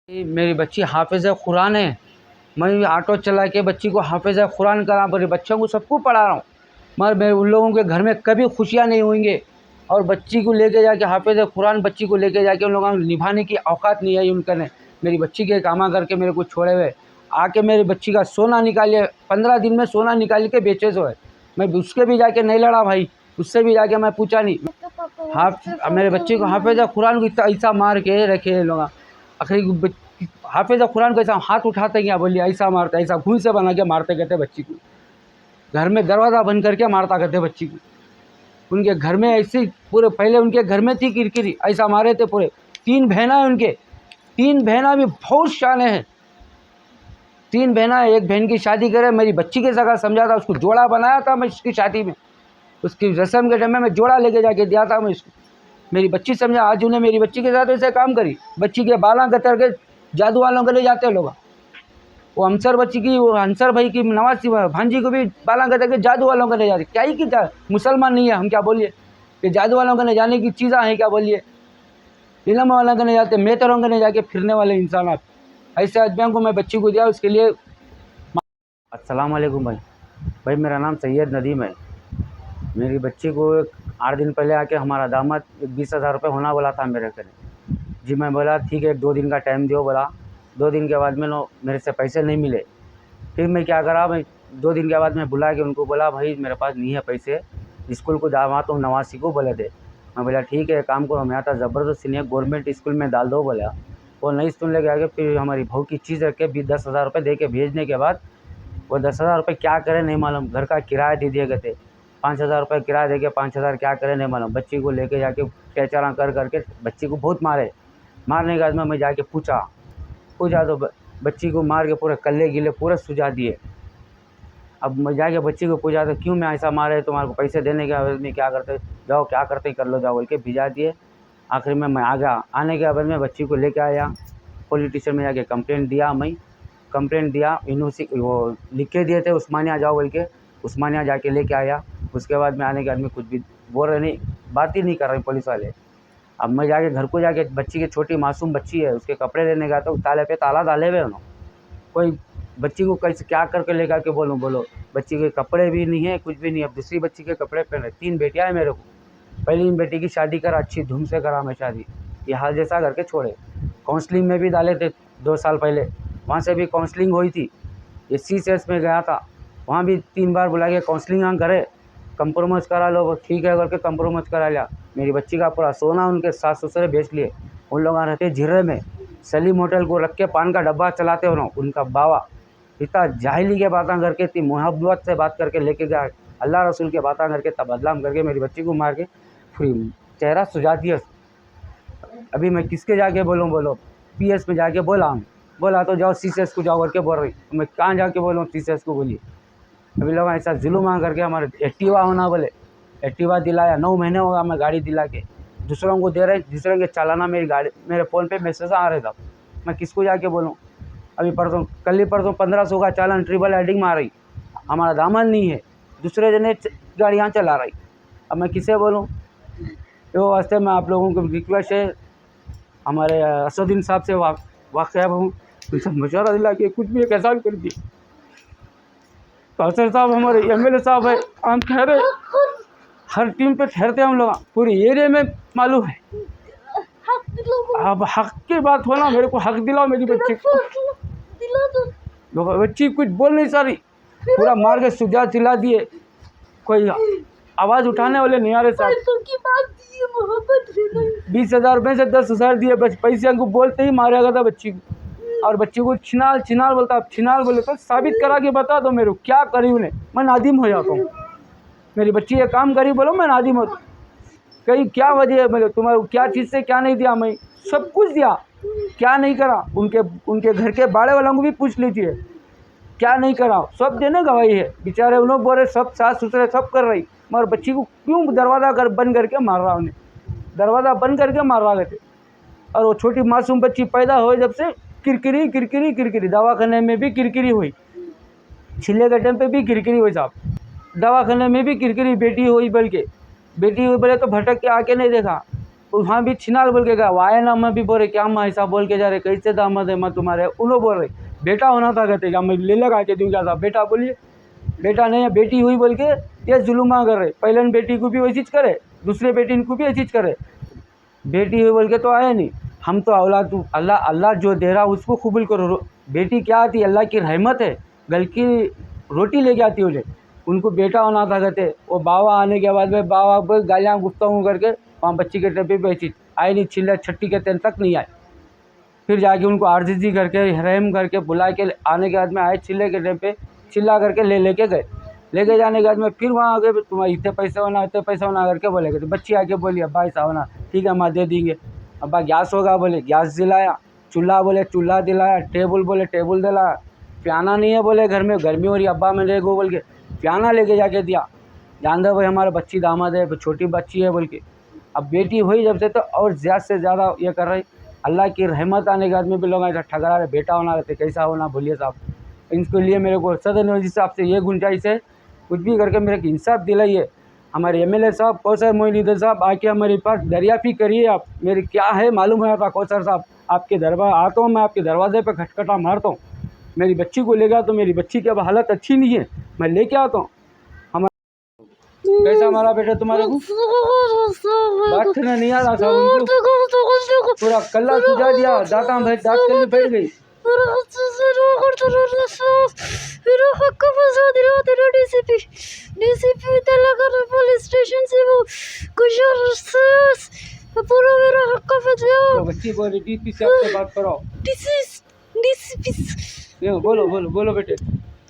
मेरी बच्ची हाफ़िज़ कुरान है। मैं ऑटो चला के बच्ची को हाफ़िज़ कुरान करा, मेरे बच्चों को सबको पढ़ा रहा हूँ, मगर मैं उन लोगों के घर में कभी खुशियाँ नहीं होंगे। और बच्ची को लेके जाके हाफ़िज़ कुरान बच्ची को लेके जाके उन लोगों को निभाने की औकात नहीं है उनके ने। मेरी बच्ची के कामा करके मेरे को छोड़े हुए, आके मेरी बच्ची का सोना निकाले, 15 दिन में सोना निकाल के बेचे सो है। मैं उसके भी जाके नहीं लड़ा भाई, उससे भी जाके मैं पूछा नहीं। मेरे बच्चे को हाफ़िज़ कुरान को इतना ऐसा मार के रखे लोग, आखिरी हाफ़िज़ कुरान को ऐसा हाथ उठाते क्या बोलिए, ऐसा मारते, ऐसा खून से बना के मारते कहते बच्ची को, घर में दरवाज़ा बंद करके मारता कहते बच्ची को। उनके घर में ऐसे पूरे, पहले उनके घर में थी किरकिरी, ऐसा मारे थे पूरे। 3 बहना है उनके, 3 बहना भी बहुत शाने हैं। 3 बहना है, एक बहन की शादी करे, मेरी बच्ची के जगह समझा था, उसको जोड़ा बनाया था मैं उसकी शादी में, उसकी रस्म के टाइम में जोड़ा लेके जाके दिया था मैं उसको। मेरी बच्ची समझा, आज उन्हें मेरी बच्ची के साथ ऐसे काम करी, बच्ची के बाला कतर के जादू वालों के ले जाते लोग। वो हमसर बच्ची की, वो अंसर भाई की नवासी भांजी को भी बाला कतर के जादू वालों के ले जाते। क्या ही की मुसलमान नहीं है हम, क्या बोलिए कि जादू वालों के ने जाने की चीज़ें हैं, क्या बोलिए इलम वालों के ने जाते, मेतरों के ने जाके फिरने वाले इंसान। आप ऐसे आदमियों को मैं बच्ची को दिया, उसके लिए। अस्सलाम वालेकुम भाई मेरा नाम सैयद नदीम है। मेरी बच्ची को 8 दिन पहले आके हमारा दामाद 20,000 रुपये होना बोला था मेरे घर। जी मैं बोला ठीक है, 2 दिन का टाइम दो बोला। 2 दिन के बाद में मेरे से पैसे नहीं मिले। फिर मैं क्या करा, मैं 2 दिन के बाद मैं बुला के उनको बोला भाई मेरे पास नहीं है पैसे, स्कूल को दावा तो नवासी को बोले थे। मैं बोला ठीक है काम करो, मैं आता ज़बरदस्ती नहीं है, गवर्नमेंट स्कूल में डाल दो बोला। वो नहीं सुन लेके आगे, फिर हमारी बहू की चीज़ रख के भी 10,000 रुपये दे के भेजने के बाद, वो 10,000 रुपये क्या करें नहीं मालूम, घर का किराया दे दिए गए थे। 5,000 रुपये किराया दे के 5,000 क्या करें नहीं मालूम। बच्ची को लेके जाके कैचारा कर करके बच्ची को बहुत मारे। मारने के बाद में मैं जाके पूछा तो बच्ची को मार के पूरे कल्ले गिले पूरे सुझा दिए। अब मैं जाके बच्ची को पूछा तो क्यों मैं ऐसा मारे, तुम्हारे को पैसे देने के बाद में क्या करते, जाओ क्या करते कर लो जाओ बोल के भिजा दिए। आखिर में मैं आ गया, आने के बाद में बच्ची को लेके आया, पुलिस स्टेशन में जाके कंप्लेंट दिया। मैं कंप्लेंट दिया, यूनिवर्सिटी वो लिख के दिए थे उस्मानिया जाओ बोल के, उस्मानिया जाके लेके आया। उसके बाद में आने के बाद में कुछ भी बोल रहे नहीं, बात ही नहीं कर रहे पुलिस वाले। अब मैं जाके घर को जाके, बच्ची की छोटी मासूम बच्ची है, उसके कपड़े लेने गया तो ताले पे ताला डाले हुए उन्होंने। कोई बच्ची को कैसे क्या करके लेकर के बोलो, बच्ची के कपड़े भी नहीं है, कुछ भी नहीं है। अब दूसरी बच्ची के कपड़े पहने, 3 बेटियाँ हैं मेरे को। पहली बेटी की शादी करा, अच्छी धूम से करा मैं शादी, ये हाल जैसा करके छोड़े। काउंसलिंग में भी डाले थे 2 साल पहले, वहाँ से भी काउंसलिंग हुई थी। ये CCS में गया था, वहाँ भी 3 बार बुला के काउंसलिंग करे, कंप्रोमाइज़ करा लो, ठीक है करके कंप्रोमाइज़ करा लिया। मेरी बच्ची का पूरा सोना उनके सास ससुर बेच लिए। उन लोग रहते झिर्रे में, सलीम होटल को रख के पान का डब्बा चलाते हो, उनका बाबा इतना जाहिली के बातें करके, इतनी मोहब्बत से बात करके लेके गया, अल्लाह रसूल के बातें करके तब बदनाम करके मेरी बच्ची को मार के फ्री चेहरा सुझा दिया। अभी मैं किसके जाके बोलो, PS में जाके बोला तो जाओ CCS को जाओ करके बोल रही, मैं कहाँ जाके बोलूँ CCS को बोलिए। अभी लोग ऐसा जुलूम करके हमारे एक्टिवा होना बोले, एक्टिवा दिलाया, 9 महीने होगा मैं गाड़ी दिला के दूसरों को दे रहे, दूसरों के चालाना मेरी गाड़ी, मेरे फ़ोन पे मैसेज आ रहे था, मैं किसको जाके बोलूँ। अभी कल ही परसों 1500 का चालान ट्रिपल हेडिंग में आ रही, हमारा दामन नहीं है, दूसरे जने गाड़ियाँ चला रही, अब मैं किसे बोलूँ। तो वास्ते में आप लोगों को रिक्वेस्ट है, हमारे असदुद्दीन साहब से वाक़िया हूँ, उनसे मशवरा दिला के कुछ भी एक एहसान कर दिए। कासर साहब हमारे MLA साहब है, हम ठहरे, हर टीम पे ठहरते हम लोग, पूरे एरिया में मालूम है। अब हक की बात होना, मेरे को हक दिलाओ मेरी बच्ची को। बच्ची कुछ बोल नहीं सारी, पूरा मार के सुझा चिल्ला दिए, कोई आवाज़ उठाने वाले नहीं आ रहे साहब। 20,000 रुपये से 10,000 दिए, बस पैसे को बोलते ही मारा गया था बच्ची को। और बच्ची को छिनाल बोलता, छिनाल बोले तो साबित करा के बता दो मेरे को क्या करी उन्हें, मैं नादिम हो जाता हूँ। मेरी बच्ची ये काम करी बोलो मैं नादिम होता, कहीं क्या वजह है, मेरे तुम्हारे क्या चीज़ से क्या नहीं दिया, मैं सब कुछ दिया, क्या नहीं करा। उनके घर के बाड़े वालों को भी पूछ लीजिए क्या नहीं करा, सब देने गवाही है। बेचारे उन लोग बोल रहे सब सास ससुर सब कर रही, मगर बच्ची को क्यों दरवाज़ा बंद करके मार रहा, उन्हें दरवाज़ा बंद करके मार रहा थे। और वो छोटी मासूम बच्ची पैदा हो जब से किरकिरी, दवाखाने में भी किरकिरी हुई, छिले के टाइम पे भी किरकिरी हुई साहब, दवाखाने में भी किरकिरी। बेटी हुई बोल के तो भटक के आके नहीं देखा, वहाँ भी छिनाल बोल के गया, वाया ना मैं भी बोल रहे क्या मैं ऐसा बोल के जा रहे, कैसे दामाद है मैं तुम्हारे, उन्होंने बोल रहे बेटा होना था, कहते क्या मैं ले लगा के दूँ क्या था, बेटा बोलिए बेटा नहीं है, बेटी हुई बोल के ये जुलुमा कर रहे, पहले बेटी को भी वही चीज़ करे, दूसरे बेटी को भी वही चीज़ करे, बेटी हुई बोल के तो आया नहीं। हम तो औलाद अल्लाह अल्लाह जो दे रहा उसको कबूल करो। बेटी क्या आती, अल्लाह की रहमत है, गल की रोटी लेके आती उन्हें, उनको बेटा होना था कहते। वो बाबा आने के बाद में बाबा को गालियाँ गुफ्ताहू करके वहाँ बच्ची के डब्बे पे चीज आए नहीं, चिल्ला छट्टी के दिन तक नहीं आए। फिर जाके उनको आर्जिजी करके रहम करके बुला के आने के बाद में आए, चिल्ले के डब्बे चिल्ला करके लेके गए। लेके जाने के बाद में फिर वहाँ आगे तुम्हारे इतने पैसे होना इतने पैसे होना करके बोलेगे, तो बच्ची आके बोली अब्बा ऐसा होना, ठीक है माँ दे देंगे। अब्बा गैस होगा बोले गैस दिलाया, चूल्हा बोले चूल्हा दिलाया, टेबल बोले टेबल दिलाया, पियाना नहीं है बोले घर में गर्मी हो रही अब्बा में ले गो बोल के पियाना लेके जाके दिया। जान दो भाई हमारा बच्ची दामाद है, छोटी बच्ची है बोल के। अब बेटी हुई जब से तो और ज़्यादा से ज़्यादा ये कर रही, अल्लाह की रहमत आने के बाद में भी लोग ऐसा ठगरा रहे, बेटा होना रहते कैसा होना बोलिए साहब। इनके लिए मेरे को सदर नवाजी साहब से ये गुंजाइश है, कुछ भी करके मेरे को इंसाफ दिलाइए। हमारे एमएलए साहब कौसर मोइनुद्दीन साहब आके हमारे पास दरियाफी करिए आप, मेरी क्या है मालूम है आपका कौसर साहब, आपके दरबार आता हूँ मैं, आपके दरवाजे पे खटखटा मारता हूँ, मेरी बच्ची को ले गया तो मेरी बच्ची की अब हालत अच्छी नहीं है, मैं लेके आता हूँ। हमारा कैसा मारा बेटा तुम्हारे को, बात करना नहीं आ रहा था उनको, पूरा कल्ला सुझा दिया, दांत भाई दांत कल में बैठ गई। पुलिस स्टेशन से वो पूरा मेरा हक तो बच्ची बोल रही डीपी से आपसे बात करो, बोलो बोलो बोलो बेटे,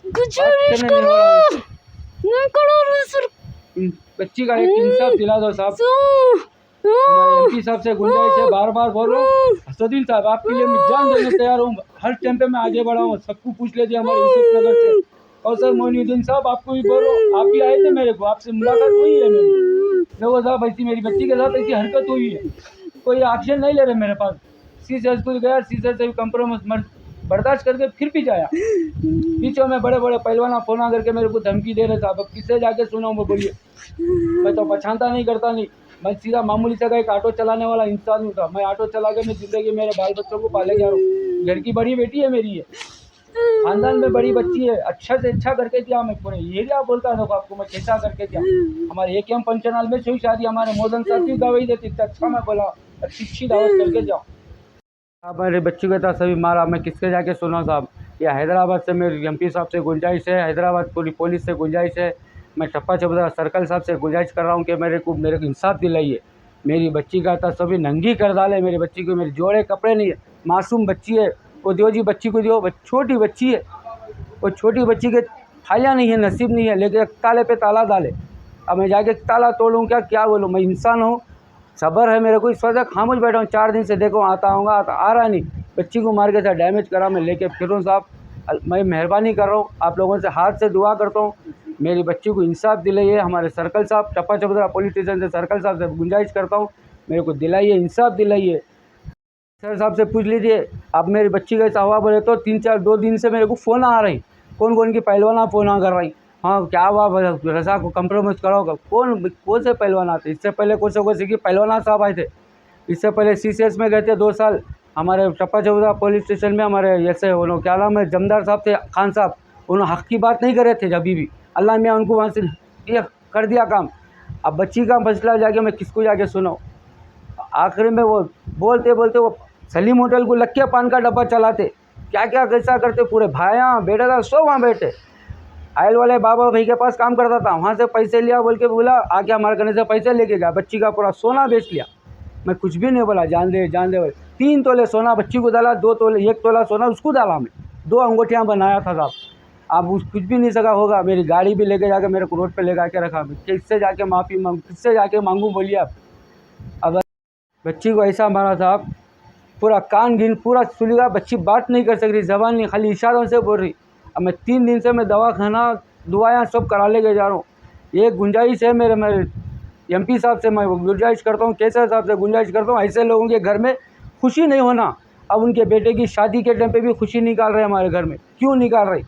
गुजारिश करो नहीं करो सर, बच्ची का एक इंसाफ दिला दो साहब। हमारे एमपी साहब से गुंजाइश है, बार बार बोलो असदुद्दीन साहब आपके लिए मैं जान देने तैयार हूँ, हर टाइम पे मैं आगे बढ़ा हूँ, सबको पूछ लीजिए हमारे यूसुफ नगर से। और सर मोइनुद्दीन साहब आपको भी बोलो, आप भी आए थे मेरे को, आपसे मुलाकात हुई है मेरी, देखो साहब ऐसी मेरी बच्ची के साथ ऐसी हरकत हुई है, कोई एक्शन नहीं ले रहे मेरे पास। सीसर स्कूल गया, सीसर से भी कंप्रोमाइज बर्दाश्त करके फिर भी जाया, बीचों में बड़े बड़े पहलवाना फोन करके मेरे को धमकी दे रहे साहब, अब किससे जाके सुनाऊँ मैं बोलिए, मैं तो पहचानता नहीं करता नहीं, मैं सीधा मामूली सा एक ऑटो चलाने वाला इंसान हूँ था, मैं ऑटो चला के मैं जिंदगी मेरे बाल बच्चों को पाले जा रहा हूँ, घर की बड़ी बेटी है मेरी, है खानदान में बड़ी बच्ची है, अच्छा से अच्छा करके दिया, मैं पूरे एरिया बोलता देखो आपको मैं कैसा करके दिया। हमारे AKM पंचनाल में हुई शादी, हमारे मोदन साहब की गवाही देती, अच्छा मैं बोला अच्छी दावत करके जाओ। हमारे बच्ची को था सभी मारा, मैं किसके जाके सुना साहब, या हैदराबाद से मेरे MP साहब से गुंजाइश है, हैदराबाद पूरी पुलिस से गुंजाइश है, मैं टप्पा चबूतरा सर्कल साहब से गुंजाइश कर रहा हूँ कि मेरे को इंसाफ दिलाइए। मेरी बच्ची का था सभी नंगी कर डाले, मेरी बच्ची को मेरे जोड़े कपड़े नहीं है, मासूम बच्ची है, वो दियो जी बच्ची को दियो, छोटी बच्ची है, वो छोटी बच्ची के थालियाँ नहीं है, नसीब नहीं है, लेकिन ताले पे ताला डाले, अब मैं जाके ताला तोड़ूँ क्या बोलूँ, मैं इंसान हूँ, सब्र है मेरे को, इस वजह खामोश बैठा हूँ, 4 दिन से देखो आता हूँगा आ रहा नहीं, बच्ची को मार के साथ डैमेज करा, मैं लेके फिर हूँ साहब, मैं मेहरबानी कर रहा हूँ आप लोगों से, हाथ से दुआ करता हूँ मेरी बच्ची को इंसाफ दिलाइए। हमारे सर्कल साहब टप्पा चबूतरा पुलिस स्टेशन से सर्कल साहब से गुंजाइश करता हूँ, मेरे को दिलाइए, इंसाफ दिलाइए। सर साहब से पूछ लीजिए, अब मेरी बच्ची का ऐसा हुआ बोले तो 2 दिन से मेरे को फ़ोन आ रही, कौन की पहलवाना फ़ोन आ कर रही, हाँ क्या हुआ रजा को कंप्रोमाइज़ करोगे, कौन से पहलवान आते, इससे पहले कौन से पहलवाना साहब आए थे, इससे पहले CCS में गए थे 2 साल, हमारे टप्पा चबूतरा पुलिस स्टेशन में हमारे ऐसे उन्होंने क्या नाम है जमदार साहब थे खान साहब, उन्होंने हक़ की बात नहीं करे थे जब भी, अल्लाह मियाँ उनको वहाँ से ये कर दिया काम। अब बच्ची का मसला जाके मैं किसको जाके सुनाऊँ, आखिर में वो बोलते बोलते वो सलीम होटल को लग के पान का डब्बा चलाते, क्या क्या कैसा करते, पूरे भाइयाँ बेटा था सो वहाँ बैठे, आयल वाले बाबा भाई के पास काम करता था, वहाँ से पैसे लिया बोल के बोला आके हमारे घर से पैसे लेके गया, बच्ची का पूरा सोना बेच लिया, मैं कुछ भी नहीं बोला, जान दे 3 तोले सोना बच्ची को डाला, 2 तोले 1 तोला सोना उसको डाला, मैं 2 अंगूठियाँ बनाया था साहब, अब उस कुछ भी नहीं सका होगा, मेरी गाड़ी भी लेके जाके मेरे को रोड पे लगा के रखा, किससे जाके माफ़ी मांगू, किससे जाके मांगूँ बोलिए आप। अब बच्ची को ऐसा मारा साहब, पूरा कान गिन पूरा सुनेगा, बच्ची बात नहीं कर सक रही, ज़बान नहीं, खाली इशारों से बोल रही। अब मैं 3 दिन से मैं दवाखाना दुआएँ सब करा ले जा रहा हूँ। ये गुंजाइश है मेरे MP साहब से, मैं गुंजाइश करता हूँ, केसर साहब से गुंजाइश करता हूँ, ऐसे लोगों के घर में खुशी नहीं होना। अब उनके बेटे की शादी के टाइम पे भी खुशी निकाल रहे हमारे घर में, क्यों निकाल रहे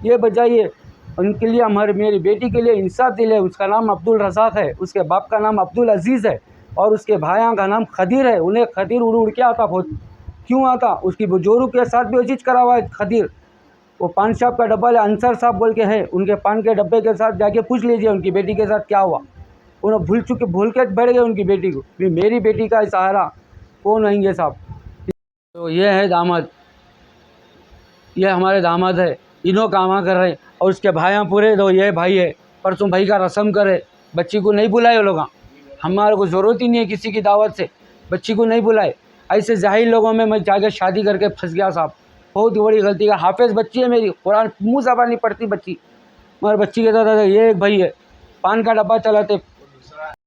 ये बताइए। उनके लिए मेरी बेटी के लिए इंसाफ दिले, उसका नाम अब्दुल रज़ाक है, उसके बाप का नाम अब्दुल अज़ीज़ है, और उसके भाया का नाम खदीर है। उन्हें खदीर उड़ उड़ के आता बहुत। क्यों आता? उसकी बुजुर्ग के साथ भी वो चीज़ करा हुआ है खदीर। वो पान साहब का डब्बा है, अंसर साहब बोल के है, उनके पान के डब्बे के साथ जाके पूछ लीजिए उनकी बेटी के साथ क्या हुआ। उन्हें भूल के बैठ गए उनकी बेटी को, भी मेरी बेटी का सहारा कौन होंगे साहब। तो ये है दामाद, ये हमारे दामाद है, इन्हों कामा कर रहे। और उसके भाइयाँ पूरे तो ये भाई है, परसों भाई का रस्म करे, बच्ची को नहीं बुलाए वो लोग। हमारे को ज़रूरत ही नहीं है किसी की दावत से, बच्ची को नहीं बुलाए। ऐसे जाहिल लोगों में मैं जाके शादी करके फंस गया साहब, बहुत बड़ी गलती का। हाफिज़ बच्ची है मेरी, कुरान मुँह ज़बान नहीं पढ़ती बच्ची, मगर बच्ची के साथ ये एक भाई है, पान का डब्बा चलाते,